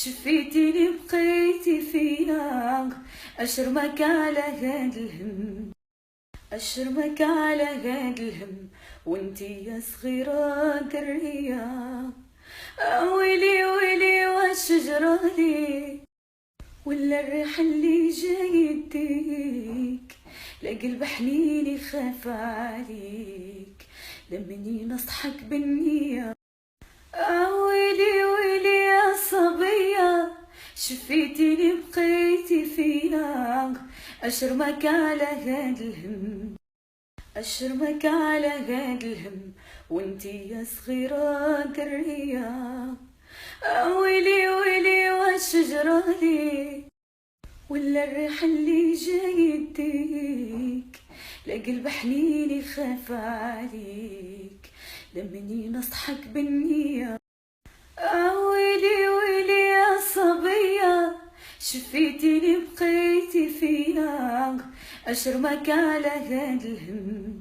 شفيتيني بقيتي فيا، أشرمك على هاد الهم، أشرمك على هاد الهم، وانتي يا صغيرة درية. ويلي ويلي واش جرالي، ولا الريح اللي جاي يديك، لا قلب حنين يخاف عليك لمني نصحك بالنية. ويلي ويلي يا صبية، شفيتيني بقيتي فيا، أشرمك على هاد الهم، أشرمك على هاد الهم، وانتي يا صغيرة درية. ويلي ويلي واش جرالي، ولا الريح اللي جاي يديك، لا قلب حنين يخاف عليك لمني نصحك بالنية. ويلي ويلي يا صبية، شفيتيني بقيتي فيا، أشرمك على هاد الهم،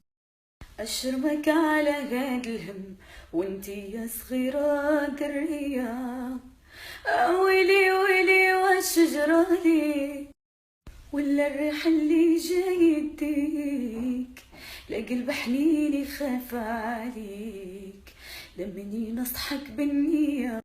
أشرمك على هاد الهم، وانتي يا صغيرة درية. ويلي ويلي واش جرالي، ولا الريح اللي جاي يديك، لا قلب حنين يخاف عليك لمني نصحك بالنية.